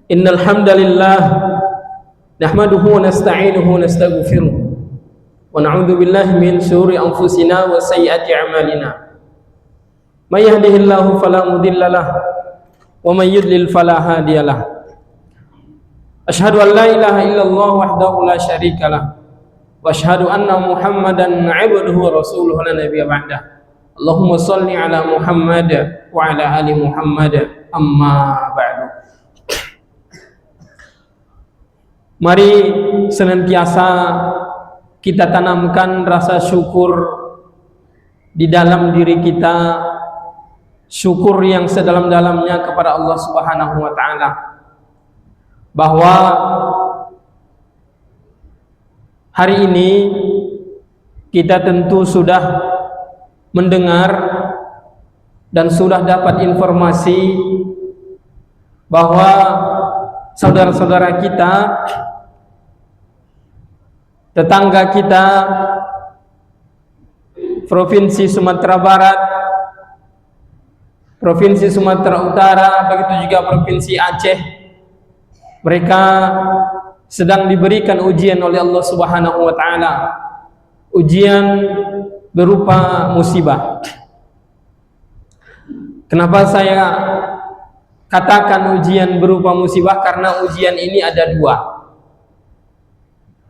Innal hamdalillah nahmaduhu wa nasta'inuhu wa nastaghfiruh wa na'udzu billahi min shururi anfusina wa sayyiati a'malina. May yahdihillahu fala mudhillalah wa may yudlil fala hadiyalah. Asyhadu an la ilaha illallah wahdahu la syarikalah wa asyhadu anna Muhammadan 'abduhu wa rasuluhu la nabiyya ba'dah. Allahumma shalli ala Muhammad wa ala ali Muhammad, amma ba'du. Mari senantiasa kita tanamkan rasa syukur di dalam diri kita, syukur yang sedalam-dalamnya kepada Allah Subhanahu wa taala, bahwa hari ini kita tentu sudah mendengar dan sudah dapat informasi bahwa saudara-saudara kita, tetangga kita, Provinsi Sumatera Barat, Provinsi Sumatera Utara, begitu juga Provinsi Aceh, mereka sedang diberikan ujian oleh Allah Subhanahu wa taala. Ujian berupa musibah. Kenapa saya katakan ujian berupa musibah? Karena ujian ini ada dua.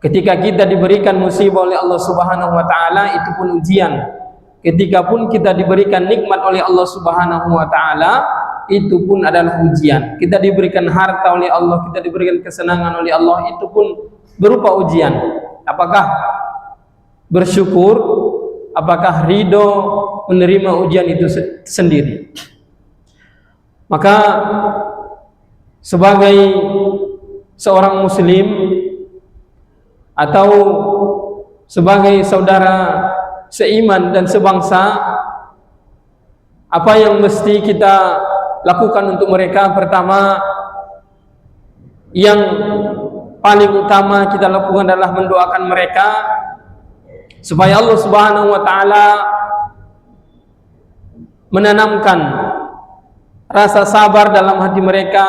Ketika kita diberikan musibah oleh Allah Subhanahu wa taala, itu pun ujian. Ketika pun kita diberikan nikmat oleh Allah Subhanahu wa taala, itu pun adalah ujian. Kita diberikan harta oleh Allah, kita diberikan kesenangan oleh Allah, itu pun berupa ujian. Apakah bersyukur, apakah ridho menerima ujian itu sendiri? Maka sebagai seorang muslim atau sebagai saudara seiman dan sebangsa, apa yang mesti kita lakukan untuk mereka? Pertama, yang paling utama kita lakukan adalah mendoakan mereka supaya Allah Subhanahu wa taala menanamkan rasa sabar dalam hati mereka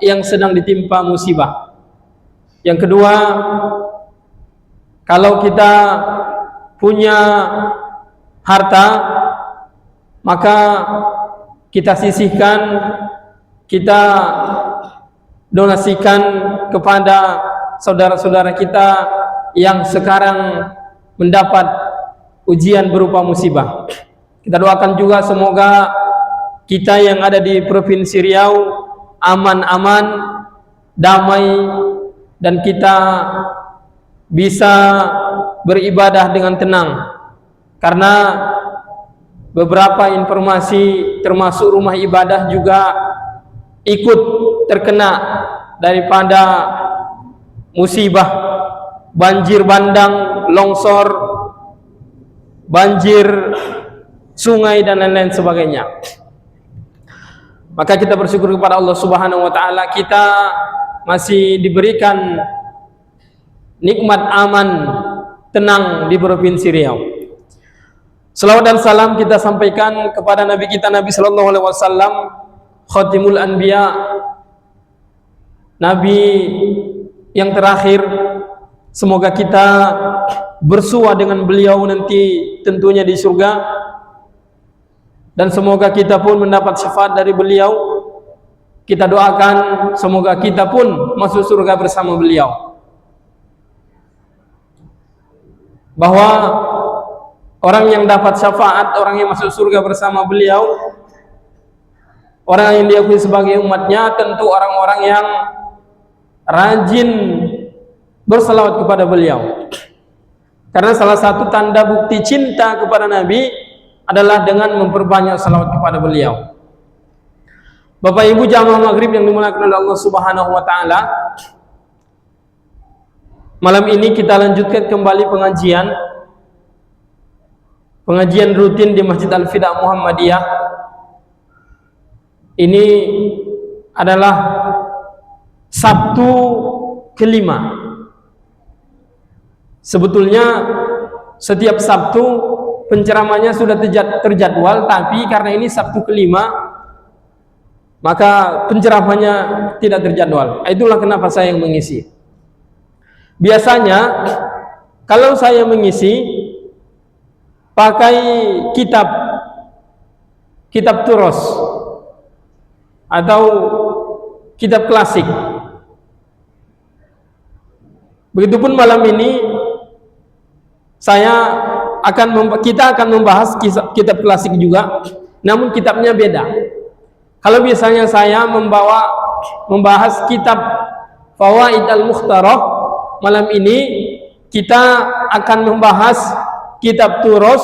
yang sedang ditimpa musibah. Yang kedua, kalau kita punya harta, maka kita sisihkan, kita donasikan kepada saudara-saudara kita yang sekarang mendapat ujian berupa musibah. Kita doakan juga semoga kita yang ada di Provinsi Riau aman-aman, damai, dan kita bisa beribadah dengan tenang. Karena beberapa informasi termasuk rumah ibadah juga ikut terkena daripada musibah banjir bandang, longsor, banjir sungai dan lain-lain sebagainya. Maka kita bersyukur kepada Allah Subhanahu wa taala, kita masih diberikan nikmat aman, tenang di Provinsi Riau. Selawat dan salam kita sampaikan kepada Nabi kita, Nabi sallallahu alaihi wasallam, Khatimul Anbiya, Nabi yang terakhir. Semoga kita bersua dengan beliau nanti tentunya di surga, dan semoga kita pun mendapat syafaat dari beliau. Kita doakan semoga kita pun masuk surga bersama beliau. Bahwa orang yang dapat syafaat, orang yang masuk surga bersama beliau, orang yang diakui sebagai umatnya, tentu orang-orang yang rajin berselawat kepada beliau. Karena salah satu tanda bukti cinta kepada Nabi adalah dengan memperbanyak salawat kepada beliau. Bapak Ibu jamaah maghrib yang dimuliakan oleh Allah Subhanahu wa taala, malam ini kita lanjutkan kembali pengajian rutin di Masjid Al-Fida Muhammadiyah. Ini adalah Sabtu kelima Sebetulnya setiap Sabtu penceramahnya sudah terjadwal, tapi karena ini Sabtu kelima, maka penceramahnya tidak terjadwal. Itulah kenapa saya yang mengisi. Biasanya kalau saya mengisi pakai kitab turos atau kitab klasik. Begitupun malam ini kita akan membahas kitab klasik juga, namun kitabnya beda. Kalau biasanya saya membahas kitab Fawaid al-Mukhtarah, malam ini kita akan membahas kitab turos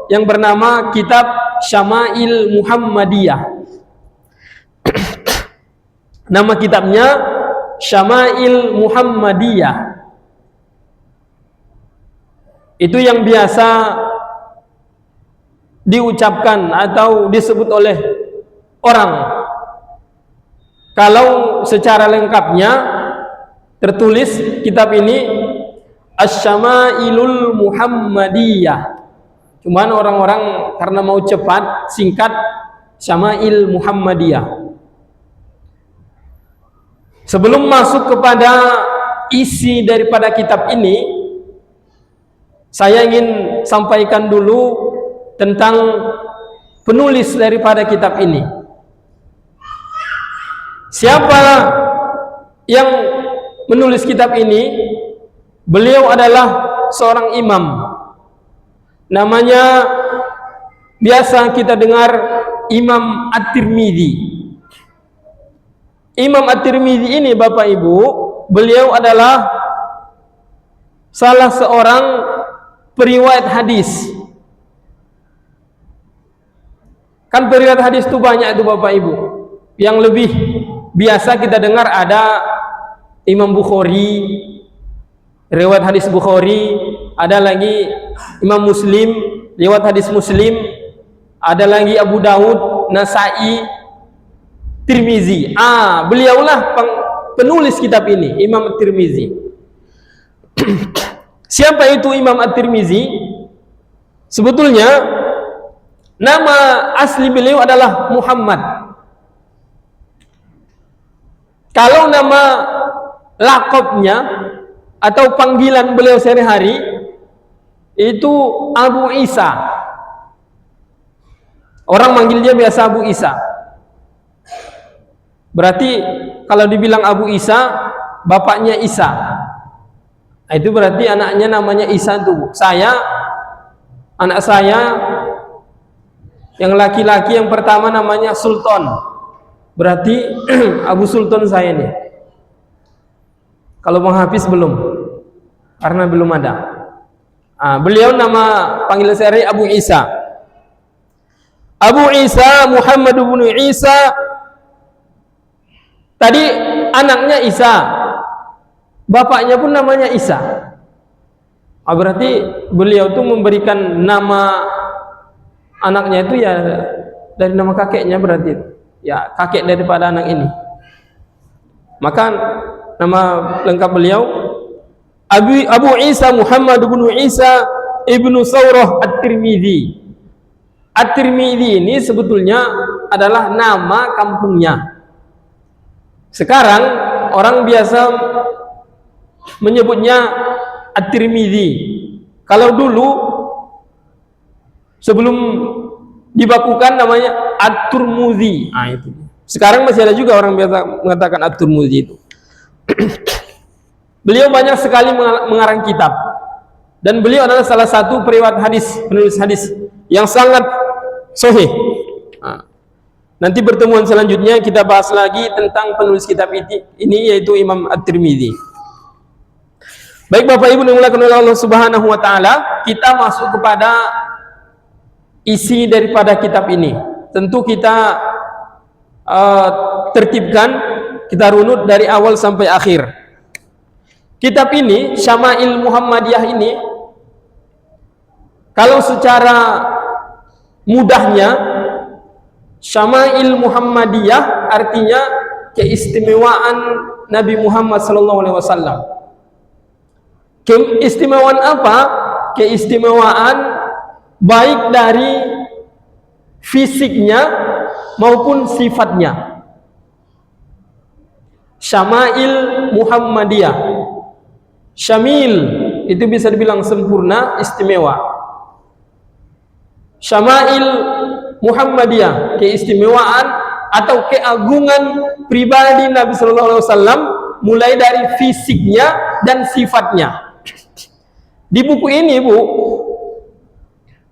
yang bernama kitab Syama'il Muhammadiyah. Nama kitabnya Syama'il Muhammadiyah. Itu yang biasa diucapkan atau disebut oleh orang. Kalau secara lengkapnya tertulis kitab ini Asy-Syama'ilul Muhammadiyah. Cuman orang-orang karena mau cepat singkat Syama'il Muhammadiyah. Sebelum masuk kepada isi daripada kitab ini, saya ingin sampaikan dulu tentang penulis daripada kitab ini. Siapa yang menulis kitab ini? Beliau adalah seorang imam. Namanya biasa kita dengar Imam At-Tirmidzi. Imam At-Tirmidzi ini Bapak Ibu, beliau adalah salah seorang periwayat hadis. Kan periwayat hadis itu banyak itu Bapak Ibu. Yang lebih biasa kita dengar ada Imam Bukhari, riwayat hadis Bukhari, ada lagi Imam Muslim, riwayat hadis Muslim, ada lagi Abu Daud, Nasai, Tirmizi. Beliaulah penulis kitab ini, Imam Tirmizi. Siapa itu Imam At-Tirmizi? Sebetulnya nama asli beliau adalah Muhammad. Kalau nama lakabnya atau panggilan beliau sehari-hari itu Abu Isa. Orang manggil dia biasa Abu Isa. Berarti kalau dibilang Abu Isa, bapaknya Isa. Itu berarti anaknya namanya Isa tuh. Anak saya yang laki-laki yang pertama namanya Sultan. Berarti Abu Sultan saya nih. Kalau Bang Hafiz belum, karena belum ada. Beliau nama panggilan sehari Abu Isa. Abu Isa Muhammad bin Isa. Tadi anaknya Isa. Bapaknya pun namanya Isa. Berarti beliau tuh memberikan nama anaknya itu ya dari nama kakeknya, berarti ya kakek daripada anak ini. Maka nama lengkap beliau Abu Isa Muhammad bin Isa ibnu Saurah At-Tirmidzi. At-Tirmidzi ini sebetulnya adalah nama kampungnya. Sekarang orang biasa menyebutnya At-Tirmidzi. Kalau dulu sebelum dibakukan namanya At-Turmudzi. Itu. Sekarang masih ada juga orang biasa mengatakan At-Turmudzi itu. Beliau banyak sekali mengarang kitab. Dan beliau adalah salah satu periwayat hadis, penulis hadis yang sangat sahih. Nanti pertemuan selanjutnya kita bahas lagi tentang penulis kitab ini yaitu Imam At-Tirmidzi. Baik Bapak Ibu dimuliakan oleh Allah Subhanahu wa taala, kita masuk kepada isi daripada kitab ini. Tentu kita tertibkan, kita runut dari awal sampai akhir. Kitab ini, Syama'il Muhammadiyah ini, kalau secara mudahnya, Syama'il Muhammadiyah artinya keistimewaan Nabi Muhammad SAW. Keistimewaan apa? Keistimewaan baik dari fisiknya maupun sifatnya. Syama'il Muhammadiyah. Syamil itu bisa dibilang sempurna, istimewa. Syama'il Muhammadiyah, keistimewaan atau keagungan pribadi Nabi sallallahu alaihi wasallam mulai dari fisiknya dan sifatnya. Di buku ini, Bu,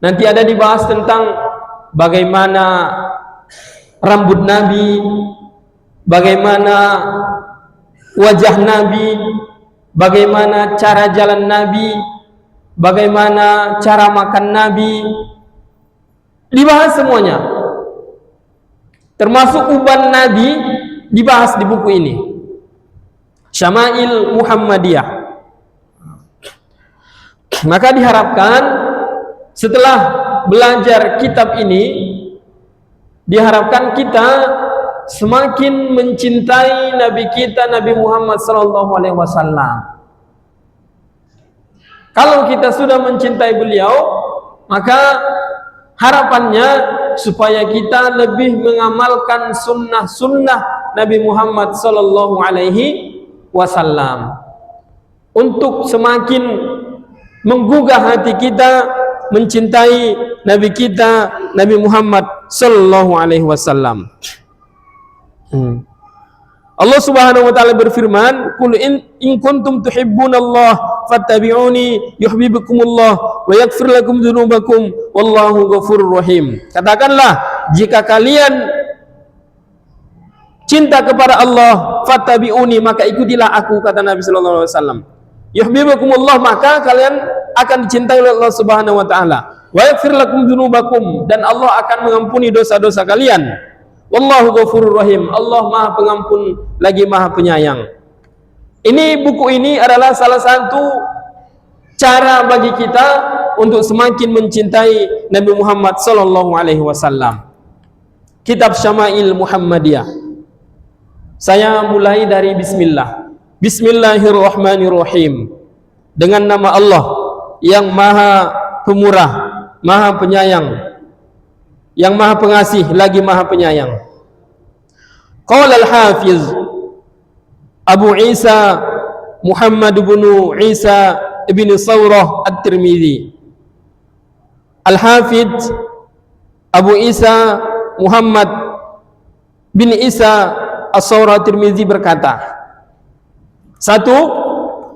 nanti ada dibahas tentang bagaimana rambut Nabi, bagaimana wajah Nabi, bagaimana cara jalan Nabi, bagaimana cara makan Nabi, dibahas semuanya. Termasuk uban Nabi dibahas di buku ini. Syama'il Muhammadiyah. Maka diharapkan setelah belajar kitab ini, diharapkan kita semakin mencintai Nabi kita, Nabi Muhammad SAW. Kalau kita sudah mencintai beliau, maka harapannya supaya kita lebih mengamalkan sunnah-sunnah Nabi Muhammad SAW untuk semakin menggugah hati kita mencintai Nabi kita, Nabi Muhammad SAW. Allah Subhanahu wa taala berfirman, "Qul in kuntum tuhibbunallah fattabi'uni yuhibbukumullah wa yaghfir lakum dzunubakum wallahu ghafurur rahim." Katakanlah, jika kalian cinta kepada Allah, fattabi'uni, maka ikutilah aku, kata Nabi sallallahu alaihi wasallam. Yuhibbukumullah, maka kalian akan dicintai oleh Allah Subhanahu wa taala. Wa yaghfir lakum dzunubakum, dan Allah akan mengampuni dosa-dosa kalian. Wallahu ghafurur rahim, Allah Maha Pengampun lagi Maha Penyayang. Ini buku ini adalah salah satu cara bagi kita untuk semakin mencintai Nabi Muhammad sallallahu alaihi wasallam. Kitab Syama'il Muhammadiyah. Saya mulai dari bismillah. Bismillahirrahmanirrahim. Dengan nama Allah yang Maha Pemurah, Maha Penyayang, yang Maha Pengasih lagi Maha Penyayang. Qala al-Hafiz Abu Isa Muhammad bin Isa ibn Sawrah At-Tirmidzi. Al-Hafiz Abu Isa Muhammad bin Isa As-Sawrah At-Tirmidzi berkata, 1.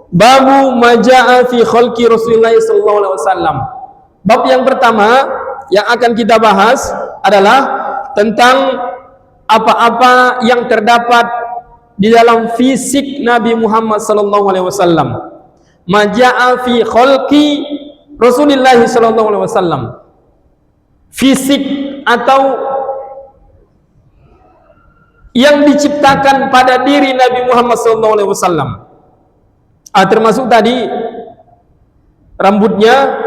Babu maja'a fi khalqi Rasulullah sallallahu alaihi wasallam. Bab yang pertama yang akan kita bahas adalah tentang apa-apa yang terdapat di dalam fisik Nabi Muhammad sallallahu alaihi wasallam. Maja'a fi khalqi Rasulullah sallallahu alaihi wasallam. Fisik atau yang diciptakan pada diri Nabi Muhammad sallallahu alaihi wasallam. Termasuk tadi rambutnya,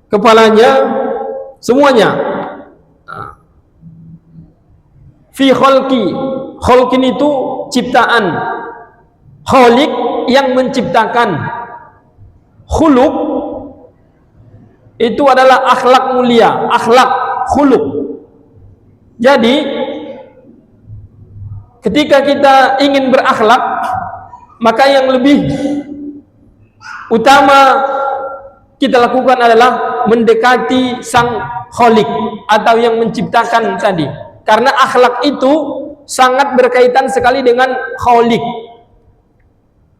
kepalanya, semuanya. Fi khalqi, khalqin itu ciptaan, khaliq yang menciptakan, khuluq itu adalah akhlak mulia, akhlak, khuluq. Jadi ketika kita ingin berakhlak, maka yang lebih utama kita lakukan adalah mendekati sang khaliq atau yang menciptakan tadi. Karena akhlak itu sangat berkaitan sekali dengan khaliq.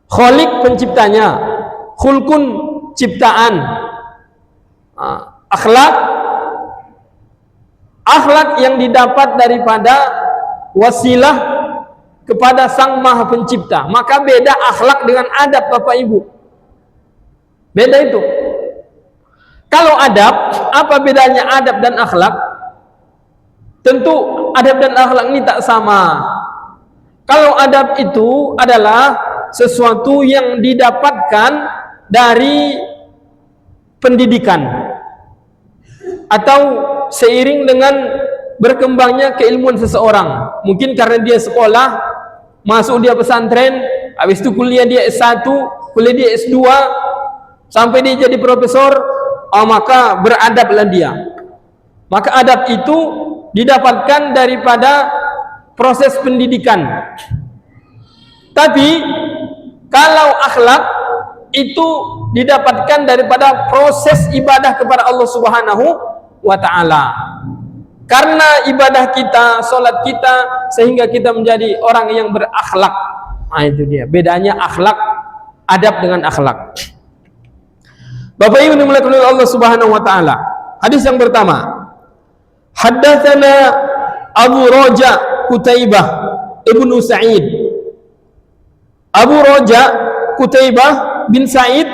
Khaliq penciptanya, khulqun ciptaan. Akhlak yang didapat daripada wasilah kepada sang Maha Pencipta. Maka beda akhlak dengan adab, Bapak Ibu. Beda itu. Kalau adab, apa bedanya adab dan akhlak? Tentu adab dan akhlak ini tak sama. Kalau adab itu adalah sesuatu yang didapatkan dari pendidikan atau seiring dengan berkembangnya keilmuan seseorang. Mungkin karena dia sekolah, masuk dia pesantren, habis itu kuliah dia S1, kuliah dia S2, sampai dia jadi profesor, maka beradablah dia. Maka adab itu didapatkan daripada proses pendidikan. Tapi kalau akhlak itu didapatkan daripada proses ibadah kepada Allah Subhanahu wa ta'ala. Karena ibadah kita, solat kita, sehingga kita menjadi orang yang berakhlak. Nah, itu dia bedanya akhlak, adab dengan akhlak. Bapak Ibu dimuliakan oleh Allah Subhanahu wa ta'ala. Hadis yang pertama, haddatsana Abu Raja Qutaibah Ibnu Sa'id. Abu Raja Qutaibah bin Sa'id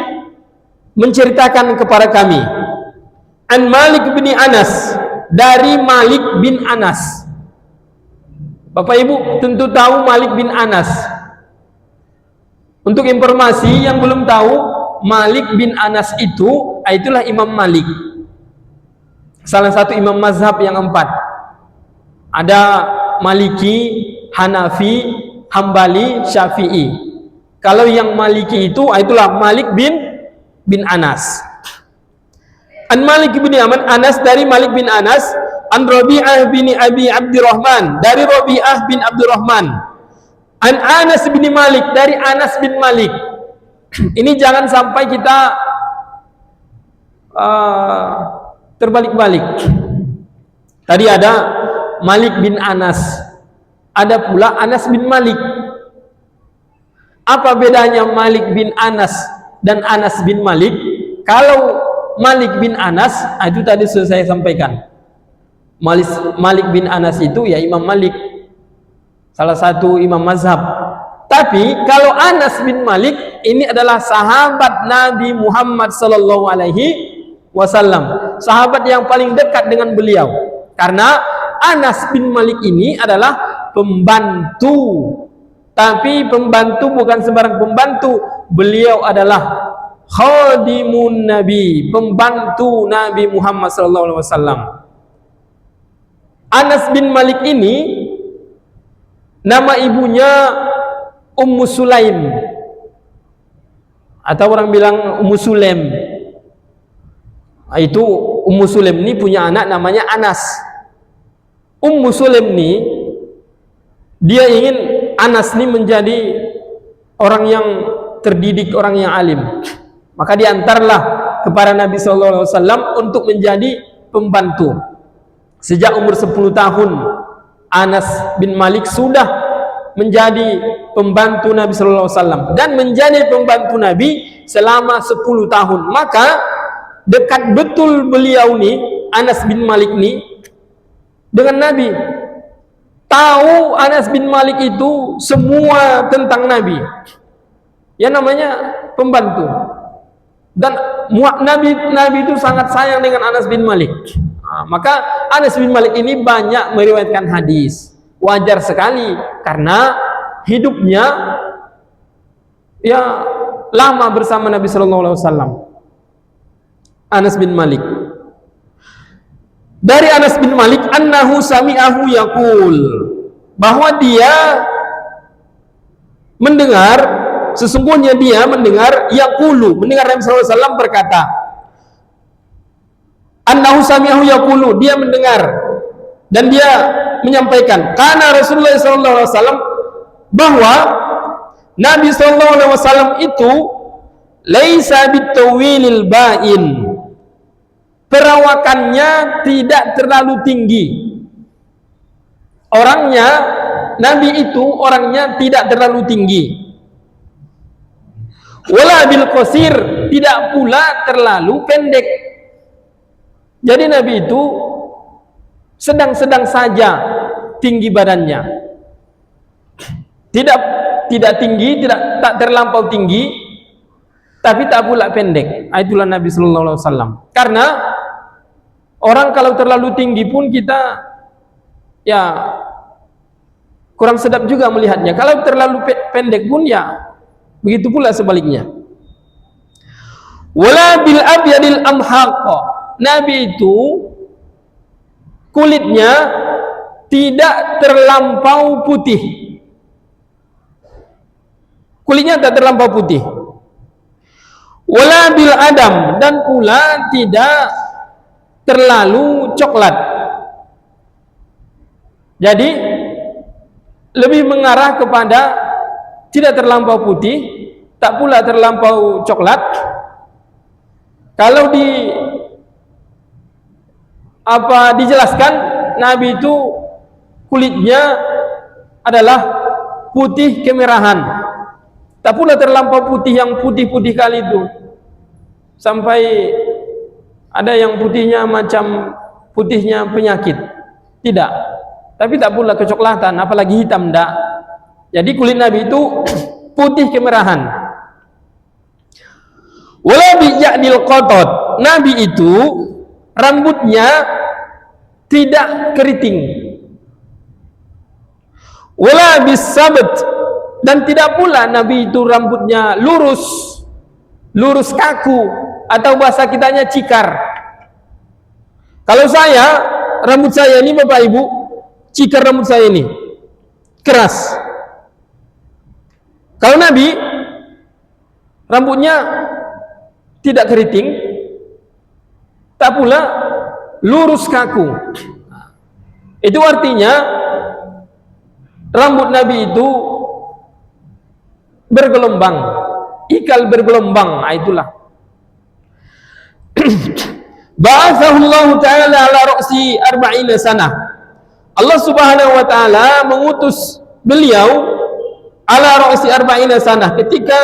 menceritakan kepada kami an Malik bin Anas, dari Malik bin Anas. Bapak Ibu tentu tahu Malik bin Anas. Untuk informasi yang belum tahu, Malik bin Anas itulah Imam Malik, salah satu imam mazhab yang 4. Ada Maliki, Hanafi, Hambali, Syafi'i. Kalau yang Maliki itulah Malik bin Anas. An Malik bin Anas, dari Malik bin Anas, an Rabi'ah bin Abi Abdurrahman, dari Rabi'ah bin Abdurrahman, an Anas bin Malik, dari Anas bin Malik. Ini jangan sampai kita terbalik-balik. Tadi ada Malik bin Anas, ada pula Anas bin Malik. Apa bedanya Malik bin Anas dan Anas bin Malik? Kalau Malik bin Anas, itu tadi sudah saya sampaikan. Malik bin Anas itu ya Imam Malik, salah satu imam mazhab. Tapi kalau Anas bin Malik ini adalah sahabat Nabi Muhammad sallallahu alaihi wasallam, sahabat yang paling dekat dengan beliau. Karena Anas bin Malik ini adalah pembantu. Tapi pembantu bukan sembarang pembantu. Beliau adalah khadimun Nabi, pembantu Nabi Muhammad SAW. Anas bin Malik ini nama ibunya Ummu Sulaim, atau orang bilang Ummu Sulaim. Itu Ummu Sulaim ini punya anak namanya Anas. Ummu Sulaim ini dia ingin Anas ini menjadi orang yang terdidik, orang yang alim. Maka diantarlah kepada Nabi SAW untuk menjadi pembantu. Sejak umur 10 tahun Anas bin Malik sudah menjadi pembantu Nabi SAW, dan menjadi pembantu Nabi selama 10 tahun. Maka dekat betul beliau nih, Anas bin Malik nih, dengan Nabi. Tahu Anas bin Malik itu semua tentang Nabi. Ya namanya pembantu. Dan Nabi itu sangat sayang dengan Anas bin Malik. Maka Anas bin Malik ini banyak meriwayatkan hadis. Wajar sekali karena hidupnya ya lama bersama Nabi sallallahu alaihi wasallam. Anas bin Malik. Dari Anas bin Malik, annahu sami'ahu yaqul, bahwa dia mendengar, sesungguhnya dia mendengar yaqulu, mendengar Nabi sallallahu alaihi wasallam berkata. Annahu sami'ahu yaqulu, dia mendengar dan dia menyampaikan, karena Rasulullah sallallahu alaihi wasallam, bahwa Nabi sallallahu alaihi wasallam itu laisa bitawilil ba'in, perawakannya tidak terlalu tinggi. Orangnya, Nabi itu orangnya tidak terlalu tinggi. Wala bil qasir, tidak pula terlalu pendek. Jadi Nabi itu sedang-sedang saja tinggi badannya. Tidak tinggi, tak terlampau tinggi, tapi tak pula pendek. Itulah Nabi sallallahu alaihi wasallam. Karena orang kalau terlalu tinggi pun kita ya kurang sedap juga melihatnya. Kalau terlalu pendek pun ya begitu pula sebaliknya. Wala bil abyadil amhaq, Nabi itu kulitnya tidak terlampau putih. Kulitnya tak terlampau putih. Wala bil adam, dan pula tidak terlalu coklat. Jadi lebih mengarah kepada tidak terlampau putih, tak pula terlampau coklat. Kalau dijelaskan, Nabi itu kulitnya adalah putih kemerahan, tak pula terlampau putih yang putih-putih kali itu, sampai ada yang putihnya macam putihnya penyakit, tidak. Tapi tak pula kecoklatan, apalagi hitam, tidak. Jadi kulit Nabi itu putih kemerahan. Wala bija'dil qatat, Nabi itu rambutnya tidak keriting. Wala bisabt, dan tidak pula Nabi itu rambutnya lurus kaku, atau bahasa kitanya cikar. Kalau rambut saya ini Bapak Ibu, cikar rambut saya ini keras. Kalau Nabi rambutnya tidak keriting, tak pula lurus kaku. Itu artinya rambut Nabi itu bergelombang, ikal bergelombang. Itulah. Ba'athahullahu ta'ala ala ra'si 40 sanah. Allah Subhanahu wa ta'ala mengutus beliau ala ra'si 40 sanah, ketika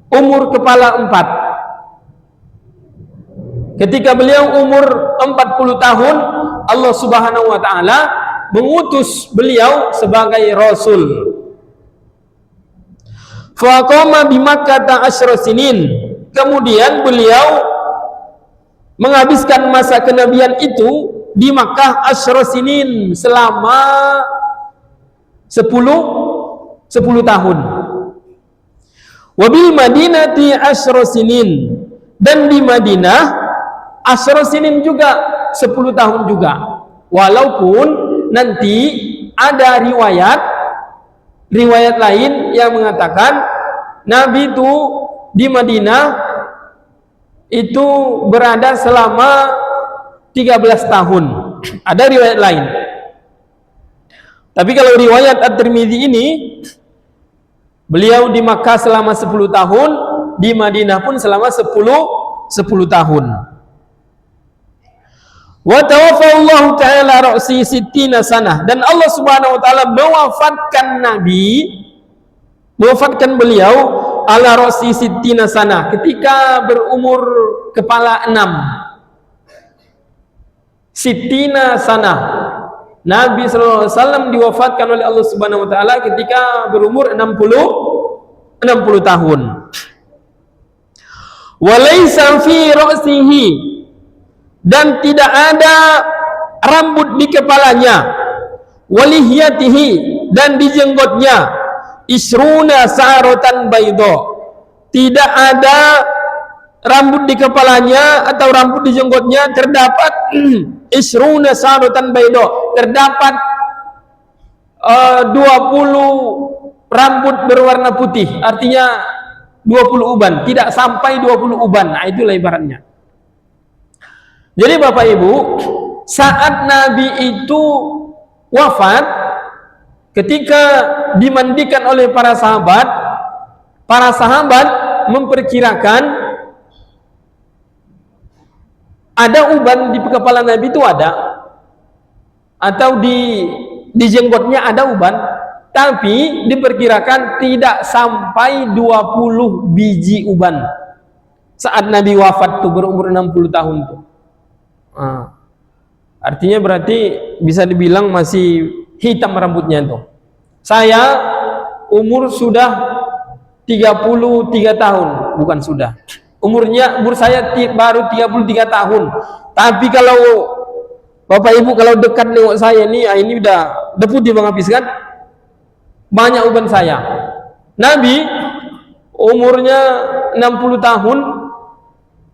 umur kepala 4. Ketika beliau umur 40 tahun, Allah Subhanahu wa ta'ala mengutus beliau sebagai rasul. Faqama bi Makkah 10 sinin. Kemudian beliau menghabiskan masa kenabian itu di Makkah 10 sinin, selama 10 tahun. Wabil Madinati 10 sinin, dan di Madinah 10 sinin juga, 10 tahun juga. Walaupun nanti ada riwayat lain yang mengatakan Nabi itu di Madinah itu berada selama 13 tahun. Ada riwayat lain. Tapi kalau riwayat At-Tirmidzi ini, beliau di Makkah selama 10 tahun, di Madinah pun selama 10 tahun. Wa tawaffallahu ta'ala ra'si 60 sanah, dan Allah Subhanahu wa taala mewafatkan beliau ala ra'si 60 sanah, ketika berumur kepala 6. 60 sanah. Nabi sallallahu alaihi wasallam diwafatkan oleh Allah Subhanahu wa taala ketika berumur 60 tahun. Walaysa fi ra'sihi, dan tidak ada rambut di kepalanya, walihiyatihi, dan di jenggotnya, isruna sa'ratan baydo, tidak ada rambut di kepalanya atau rambut di jenggotnya terdapat isruna sa'ratan baydo, terdapat 20 rambut berwarna putih, artinya 20 uban, tidak sampai 20 uban. Nah, itulah ibaratnya. Jadi Bapak Ibu, saat Nabi itu wafat, ketika dimandikan oleh para sahabat memperkirakan ada uban di kepala Nabi itu ada, atau di jenggotnya ada uban, tapi diperkirakan tidak sampai 20 biji uban saat Nabi wafat tuh, berumur 60 tahun tuh. Artinya berarti bisa dibilang masih hitam rambutnya tuh. Saya umur sudah 33 tahun, bukan sudah. Umur saya baru 33 tahun. Tapi kalau Bapak Ibu kalau dekat nengok saya ini udah putih Bang Hafiz kan? Banyak uban saya. Nabi umurnya 60 tahun.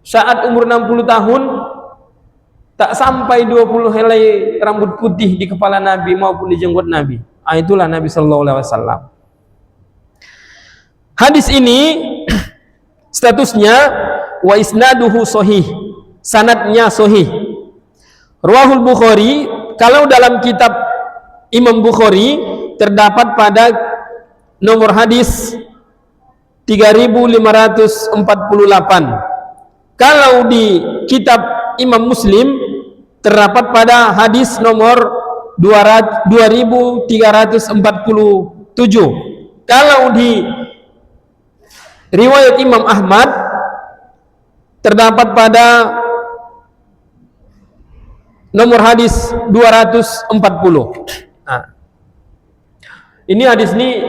Saat umur 60 tahun tak sampai 20 helai rambut putih di kepala Nabi maupun di jenggot Nabi. Itulah Nabi sallallahu alaihi wasallam. Hadis ini statusnya wa isnaduhu sahih, sanadnya sahih. Rawahul Bukhari, kalau dalam kitab Imam Bukhari terdapat pada nomor hadis 3548. Kalau di kitab Imam Muslim terdapat pada hadis nomor 2347. Kalau di riwayat Imam Ahmad terdapat pada nomor hadis 240. Nah, ini hadis ini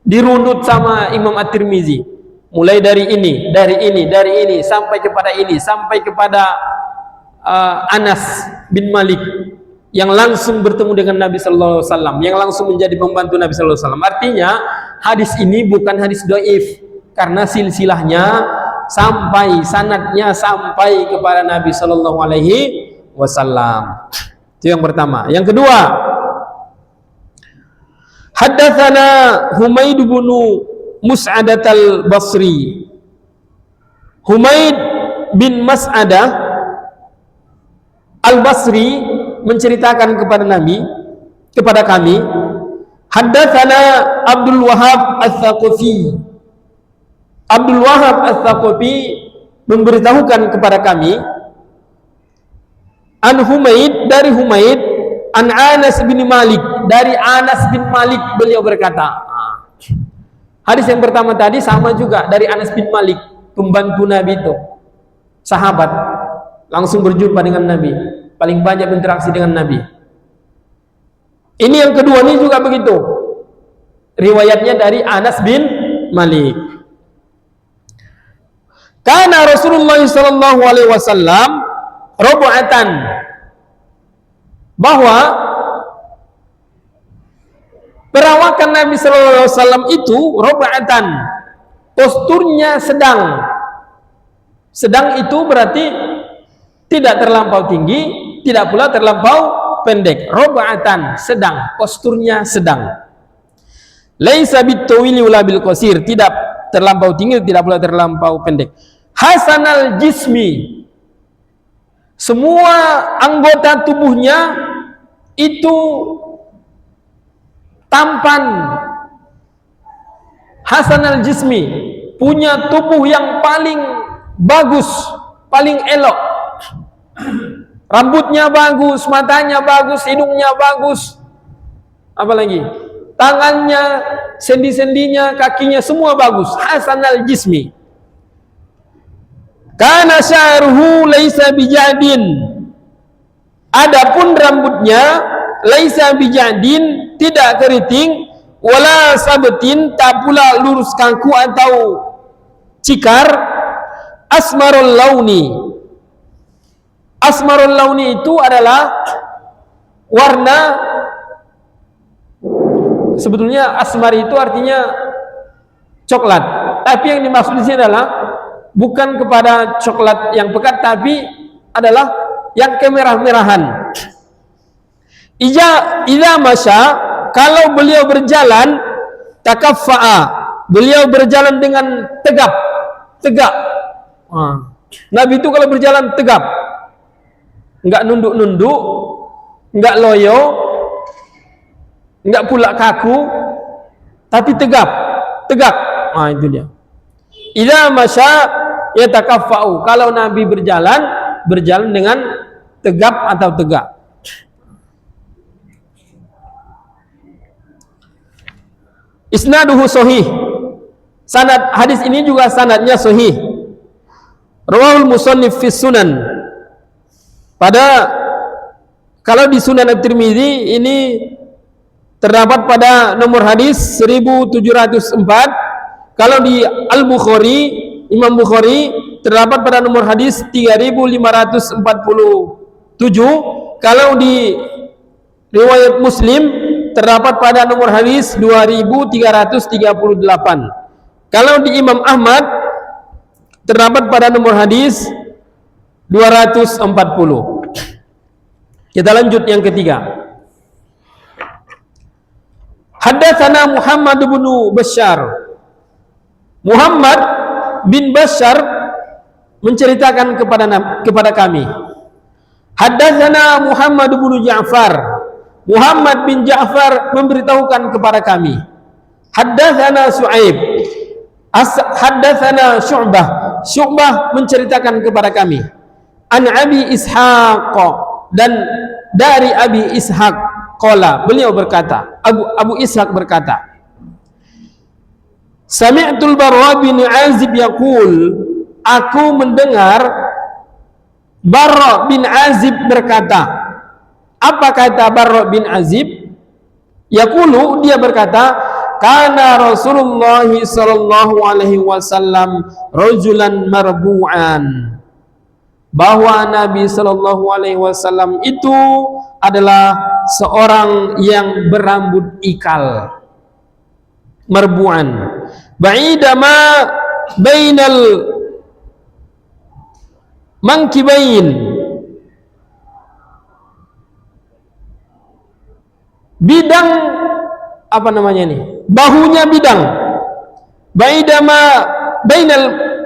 dirunut sama Imam At-Tirmizi, mulai dari ini sampai kepada Anas bin Malik yang langsung bertemu dengan Nabi sallallahu alaihi wasallam, yang langsung menjadi pembantu Nabi sallallahu alaihi wasallam. Artinya hadis ini bukan hadis dhaif karena silsilahnya sanadnya sampai kepada Nabi sallallahu alaihi wasallam. Itu yang pertama. Yang kedua, haddatsana Humaid bin Mus'adah al-Basri. Humaid bin Mas'adah al-Basri menceritakan kepada kami, haddatsana Abdul Wahhab Ats-Tsaqafi. Abdul Wahhab Ats-Tsaqafi memberitahukan kepada kami, an Humaid, dari Humaid, an Anas bin Malik, dari Anas bin Malik beliau berkata. Hadis yang pertama tadi sama juga dari Anas bin Malik, pembantu Nabi itu, sahabat, langsung berjumpa dengan Nabi, paling banyak berinteraksi dengan Nabi. Ini yang kedua ini juga begitu, riwayatnya dari Anas bin Malik. Karena Rasulullah sallallahu alaihi wasallam rubu'atan, bahwa perawakan Nabi sallallahu alaihi wasallam itu rubu'atan, posturnya sedang. Sedang itu berarti tidak terlampau tinggi, tidak pula terlampau pendek. Rubu'atan, sedang, posturnya sedang. Laisa bitawili wala bil qasir, tidak terlampau tinggi, tidak pula terlampau pendek. Hasanal jismi, semua anggota tubuhnya itu tampan. Hasanal jismi, punya tubuh yang paling bagus, paling elok. Rambutnya bagus, matanya bagus, hidungnya bagus, apalagi tangannya, sendi-sendinya, kakinya semua bagus. Hasanal jismi. Kana sya'ruhu laisa bijadin, adapun rambutnya laisa bijadin, tidak keriting, wala sabetin, tak pula lurus kaku atau cikar. Asmarul launi, asmarul launi itu adalah warna, sebetulnya asmar itu artinya coklat, tapi yang dimaksud di sini adalah bukan kepada coklat yang pekat, tapi adalah yang kemerah-merahan. Idza masya, kalau beliau berjalan, takaffa'a, beliau berjalan dengan tegap. Nabi itu kalau berjalan tegap, enggak nunduk-nunduk, enggak loyo, enggak pula kaku, tapi tegak. Itu dia. Idza masya yatakaffa'u, kalau Nabi berjalan dengan tegap atau tegak. Isnaduhu sahih, sanad hadis ini juga sanadnya sahih. Rawahul musannif fi sunan, kalau di Sunan At-Tirmizi ini terdapat pada nomor hadis 1704. Kalau di Al-Bukhari, Imam Bukhari terdapat pada nomor hadis 3547. Kalau di riwayat Muslim terdapat pada nomor hadis 2338. Kalau di Imam Ahmad terdapat pada nomor hadis 240. Kita lanjut yang ketiga. Haddatsana Muhammad bin Bashar. Muhammad bin Bashar menceritakan kepada kami. Haddatsana Muhammad bin Ja'far. Muhammad bin Ja'far memberitahukan kepada kami. Haddatsana Su'aib. Haddatsana Syu'bah. Syu'bah menceritakan kepada kami. An Abi Ishaq, dan dari Abi Ishaq qala, beliau berkata, Abu Ishaq berkata, Sami'tul Barra bin Azib yaqul, aku mendengar Barra bin Azib berkata. Apa kata Barra bin Azib? Yaqulu, dia berkata, kana Rasulullah sallallahu alaihi wasallam rajulan marbu'an, bahwa Nabi sallallahu alaihi wasallam itu adalah seorang yang berambut ikal, marbu'an, ba'idama bainal mankibain, bidang apa namanya ini? Bahunya bidang. Ba'idama bainal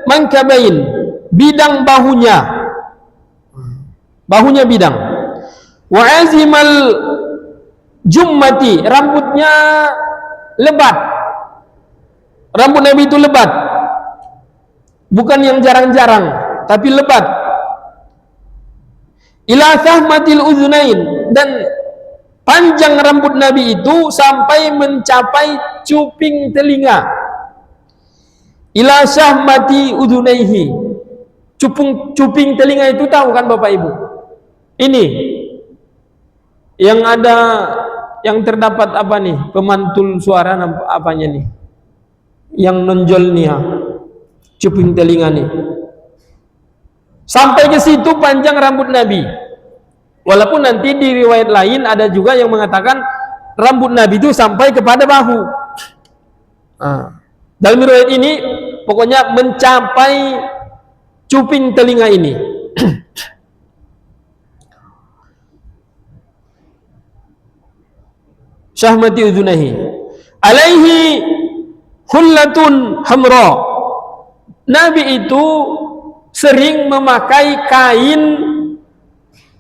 mankabain, bidang bahunya. Bahunya bidang. Wa azimal jummati, rambutnya lebat. Rambut Nabi itu lebat. Bukan yang jarang-jarang, tapi lebat. Ila sahmatil uzunain, dan panjang rambut Nabi itu sampai mencapai cuping telinga. Ila syahmati udunaihi, cuping telinga itu tahu kan Bapak Ibu? Ini yang ada, yang terdapat apa nih? Pemantul suara apanya nih? Yang nonjol nih ya. Cuping telinga nih. Sampai ke situ panjang rambut Nabi. Walaupun nanti di riwayat lain ada juga yang mengatakan rambut Nabi itu sampai kepada bahu. Dalam riwayat ini pokoknya mencapai cuping telinga ini. Syahmati udhunahi. Alaihi hullatun hamra. Nabi itu sering memakai kain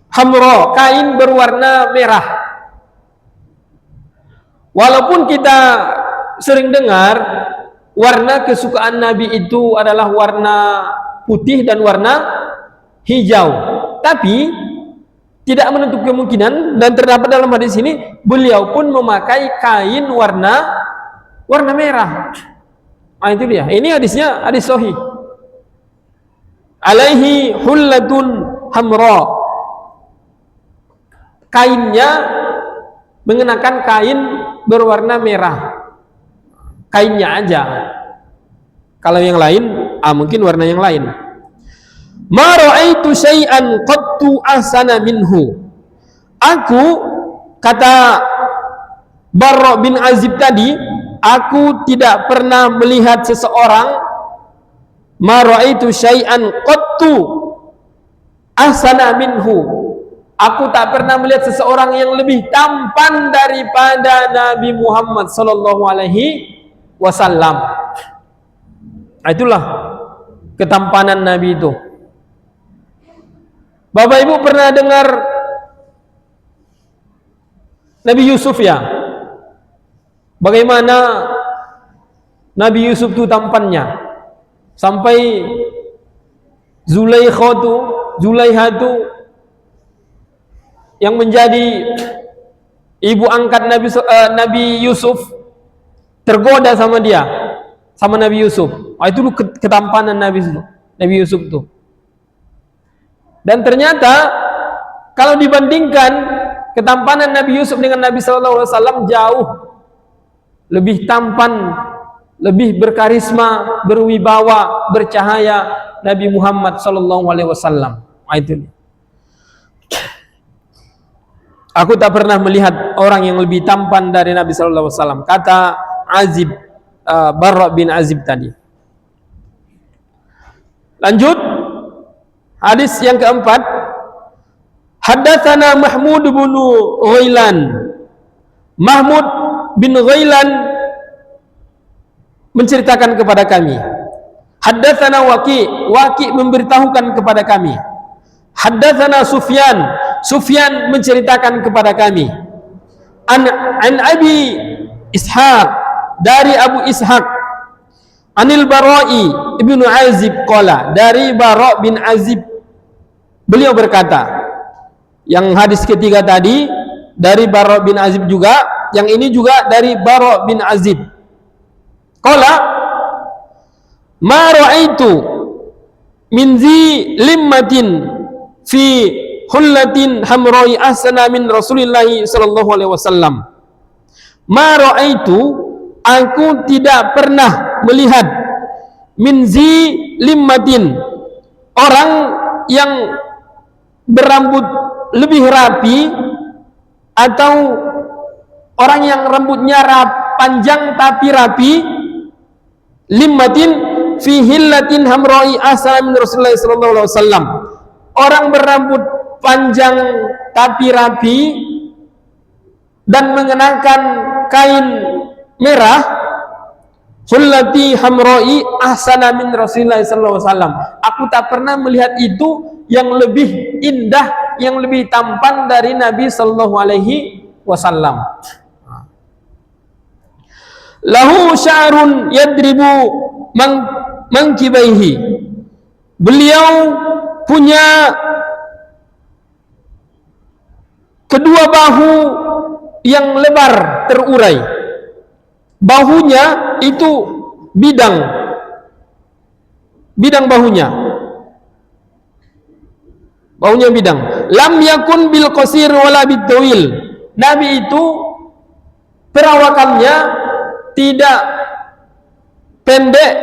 hamra, kain berwarna merah. Walaupun kita sering dengar warna kesukaan Nabi itu adalah warna putih dan warna hijau, tapi tidak menutup kemungkinan, dan terdapat dalam hadis ini beliau pun memakai kain warna merah. Itu dia. Ini hadisnya hadis sahih. Alaihi hullatun hamra. Kainnya mengenakan kain berwarna merah. Kainnya aja. Kalau yang lain, mungkin warna yang lain. Ma ra'aitu syai'an qattu ahsana minhu. Aku, kata Barra bin Azib tadi, aku tidak pernah melihat seseorang, ma ra'aitu syai'an qattu ahsana minhu. Aku tak pernah melihat seseorang yang lebih tampan daripada Nabi Muhammad sallallahu alaihi wasallam. Itulah ketampanan Nabi itu. Bapak Ibu pernah dengar Nabi Yusuf ya? Bagaimana Nabi Yusuf itu tampannya, sampai Zulaiha itu yang menjadi ibu angkat Nabi Yusuf tergoda sama dia, sama Nabi Yusuf. Itu ketampanan Nabi Yusuf itu. Dan ternyata kalau dibandingkan ketampanan Nabi Yusuf dengan Nabi sallallahu alaihi wasallam, jauh lebih tampan, lebih berkarisma, berwibawa, bercahaya Nabi Muhammad sallallahu alaihi wasallam. Itu. Aku tak pernah melihat orang yang lebih tampan dari Nabi sallallahu alaihi wasallam, kata Barra bin Azib tadi. Lanjut, hadis yang keempat. Haddatsana Mahmud bin Ghailan. Mahmud bin Ghailan menceritakan kepada kami. Haddatsana Waqi memberitahukan kepada kami. Haddatsana Sufyan menceritakan kepada kami. An Abi Ishaq, dari Abu Ishaq, Anil Bara'i ibnu Azib qala, dari Bara' bin Azib, beliau berkata. Yang hadis ketiga tadi dari Bara' bin Azib juga, yang ini juga dari Bara' bin Azib. Qala ma ra'aitu min zi limmatin fi hullatin hamra'i ahsana min Rasulillah sallallahu alaihi wasallam. Ma ra'aitu, aku tidak pernah melihat, min zi limmatin, orang yang berambut lebih rapi, atau orang yang rambutnya panjang tapi rapi, limmatin fi hillatin hamra'i ahsana min Rasulullah sallallahu alaihi wasallam, orang berambut panjang tapi rapi dan mengenakan kain merah, hullati hamra'i ahsana min Rasulullah sallallahu alaihi wasallam, aku tak pernah melihat itu yang lebih indah, yang lebih tampan dari Nabi sallallahu alaihi wasallam. Lahu sya'run yadribu mankibaihi, beliau punya kedua bahu yang lebar terurai, bahunya itu bidang bahunya bidang. Lam yakun bil qasir wala bit tawil, Nabi itu perawakannya tidak pendek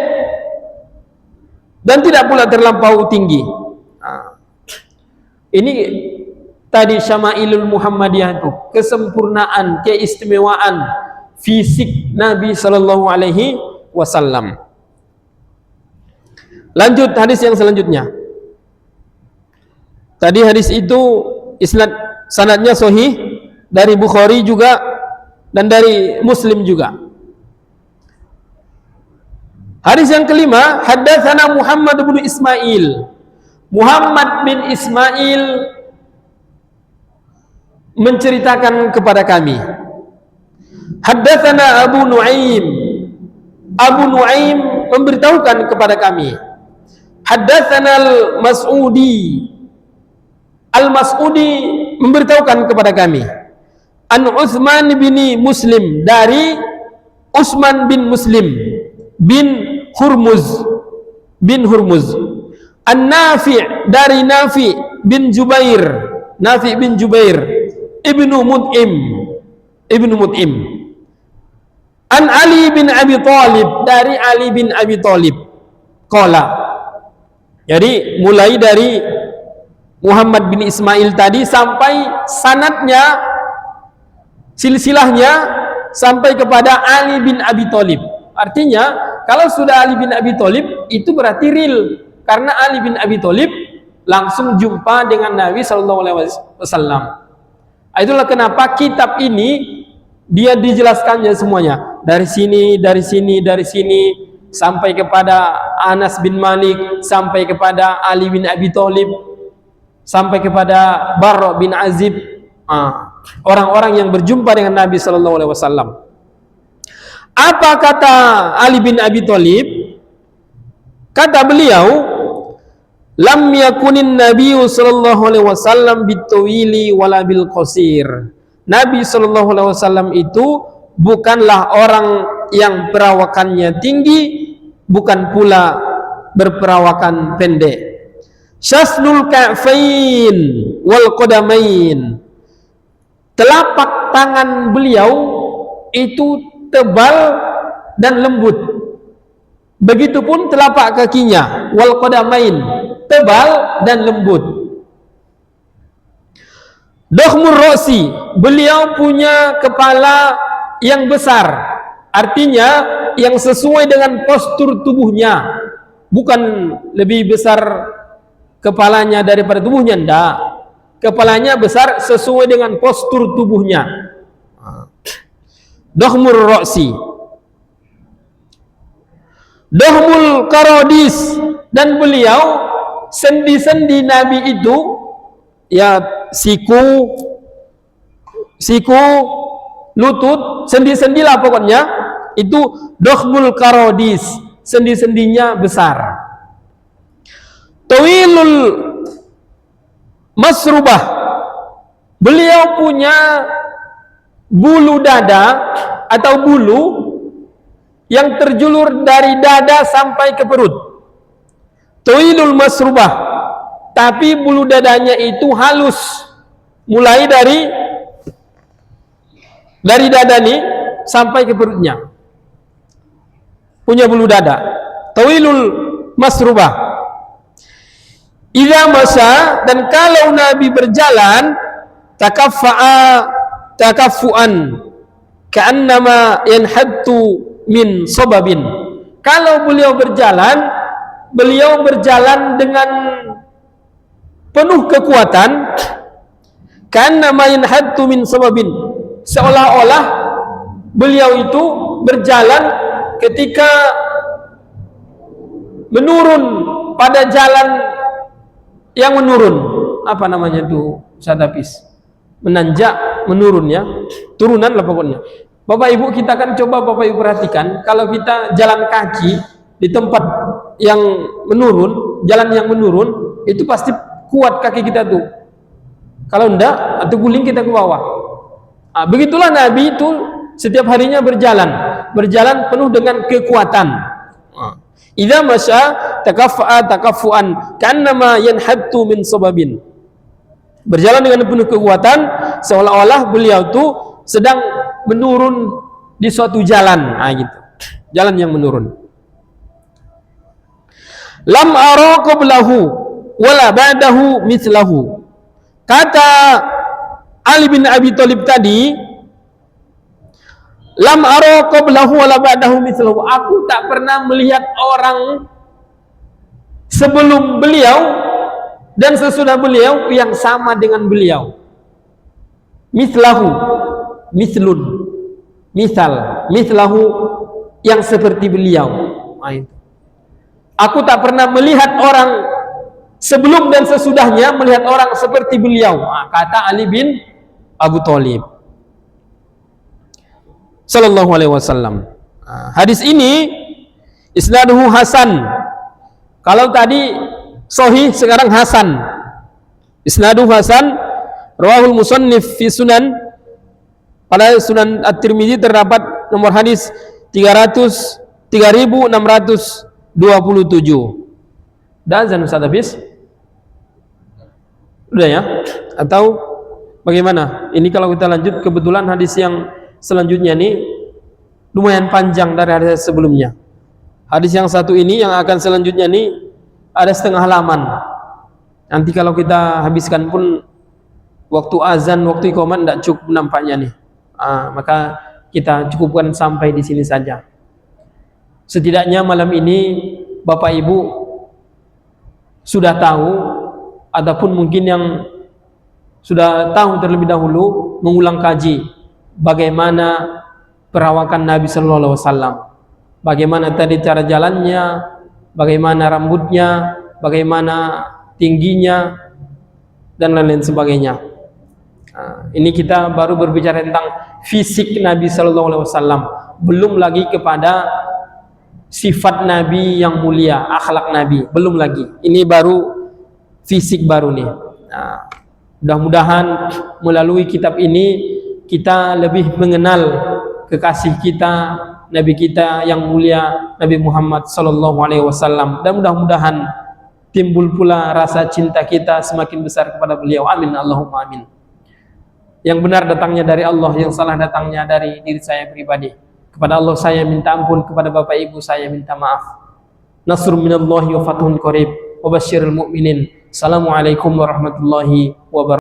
dan tidak pula terlampau tinggi. Ini tadi Syama'ilul Muhammadiyah itu, kesempurnaan, keistimewaan fisik Nabi sallallahu alaihi wasallam. Lanjut hadis yang selanjutnya. Tadi hadis itu sanadnya sahih dari Bukhari juga dan dari Muslim juga. Hadis yang kelima, haddatsana Muhammad bin Ismail. Muhammad bin Ismail menceritakan kepada kami. Haddatsana Abu Nuaim. Abu Nuaim memberitahukan kepada kami. Haddatsana Al-Mas'udi. Al-Mas'udi memberitahukan kepada kami. An Utsman bin Muslim, dari Utsman bin Muslim bin Hurmuz. An-Nafi', dari Nafi' bin Jubair. Nafi' bin Jubair Ibnu Mut'im. An Ali bin Abi Thalib, dari Ali bin Abi Thalib. Qala. Jadi mulai dari Muhammad bin Ismail tadi sampai sanadnya, silsilahnya sampai kepada Ali bin Abi Thalib. Artinya kalau sudah Ali bin Abi Thalib itu berarti real, karena Ali bin Abi Thalib langsung jumpa dengan Nabi sallallahu alaihi wasallam. Itulah kenapa kitab ini dia dijelaskannya semuanya, dari sini sampai kepada Anas bin Malik, sampai kepada Ali bin Abi Thalib, sampai kepada Bara' bin Azib, orang-orang yang berjumpa dengan Nabi sallallahu alaihi wasallam. Apa kata Ali bin Abi Thalib? Kata beliau, lam yakunin Nabi sallallahu alaihi wasallam bitawili wala bil qasir. Nabi sallallahu alaihi wasallam itu bukanlah orang yang perawakannya tinggi, bukan pula berperawakan pendek. Syasnul ka'fain wal qadamain, telapak tangan beliau itu tebal dan lembut. Begitupun telapak kakinya, wal qadamain, tebal dan lembut. Dakhmur ra'si, beliau punya kepala yang besar, artinya yang sesuai dengan postur tubuhnya, bukan lebih besar kepalanya daripada tubuhnya, enggak. Kepalanya besar sesuai dengan postur tubuhnya. Dakhmur ra'si. Dohmul Karodis, dan beliau sendi-sendi Nabi itu, ya siku, lutut, sendi-sendilah pokoknya, itu dohmul Karodis, sendi-sendinya besar. Tawilul Masrubah, beliau punya bulu dada atau bulu yang terjulur dari dada sampai ke perut. Tawilul Masrubah, tapi bulu dadanya itu halus, mulai dari dada nih sampai ke perutnya, punya bulu dada. Tawilul Masrubah. Idza masya, dan kalau Nabi berjalan, takaffuan ka'annama yanhattu min sababin. Kalau beliau berjalan dengan penuh kekuatan, ka'annama yanhattu min sababin, seolah-olah beliau itu berjalan ketika menurun pada jalan yang menurun. Apa namanya itu, Sadapis? Menanjak, menurun, ya, turunan lah pokoknya. Bapak Ibu, kita kan coba Bapak Ibu perhatikan, kalau kita jalan kaki di tempat yang menurun, jalan yang menurun, itu pasti kuat kaki kita tuh. Kalau enggak, atau guling kita ke bawah. Nah, begitulah Nabi itu setiap harinya berjalan penuh dengan kekuatan. Idza masya takaffuan ka'annama yanhattu min sababin. Berjalan dengan penuh kekuatan, seolah-olah beliau itu sedang menurun di suatu jalan, gitu. Jalan yang menurun. Lam ara qablahu wala ba'dahu mithlahu. Kata Ali bin Abi Thalib tadi, lam ara qablahu wala ba'dahu mithlahu. Aku tak pernah melihat orang sebelum beliau dan sesudah beliau yang sama dengan beliau. Mithlahu, mithlun, mithlahu, yang seperti beliau. Aku tak pernah melihat orang sebelum dan sesudahnya melihat orang seperti beliau, kata Ali bin Abu Thalib sallallahu alaihi wasallam. Hadis ini isnaduhu hasan. Kalau tadi sahih, sekarang hasan. Isnaduhu hasan. Rawahul musannif fi sunan. Pada Sunan At-Tirmidzi terdapat nomor hadis 3627. Dan azan Ustaz Hafiz? Udah ya? Atau bagaimana? Ini kalau kita lanjut, kebetulan hadis yang selanjutnya ini lumayan panjang dari hadis sebelumnya. Hadis yang satu ini, yang akan selanjutnya ini ada setengah halaman. Nanti kalau kita habiskan pun waktu azan, waktu iqamah tidak cukup nampaknya nih. Maka kita cukupkan sampai di sini saja. Setidaknya malam ini Bapak Ibu sudah tahu, ataupun mungkin yang sudah tahu terlebih dahulu, mengulang kaji bagaimana perawakan Nabi Sallallahu Alaihi Wasallam, bagaimana tadi cara jalannya, bagaimana rambutnya, bagaimana tingginya, dan lain-lain sebagainya. Ini kita baru berbicara tentang fisik Nabi Sallallahu Alaihi Wasallam, belum lagi kepada sifat Nabi yang mulia, akhlak Nabi, belum lagi. Ini baru fisik baru nih. Mudah-mudahan melalui kitab ini kita lebih mengenal kekasih kita, Nabi kita yang mulia, Nabi Muhammad Sallallahu Alaihi Wasallam, dan mudah-mudahan timbul pula rasa cinta kita semakin besar kepada beliau. Amin, Allahumma amin. Yang benar datangnya dari Allah, yang salah datangnya dari diri saya pribadi. Kepada Allah saya minta ampun, kepada Bapak Ibu saya minta maaf. Nasrun minallahi wa fathun qarib wa basyiril mu'minin. Assalamualaikum warahmatullahi wabarakatuh.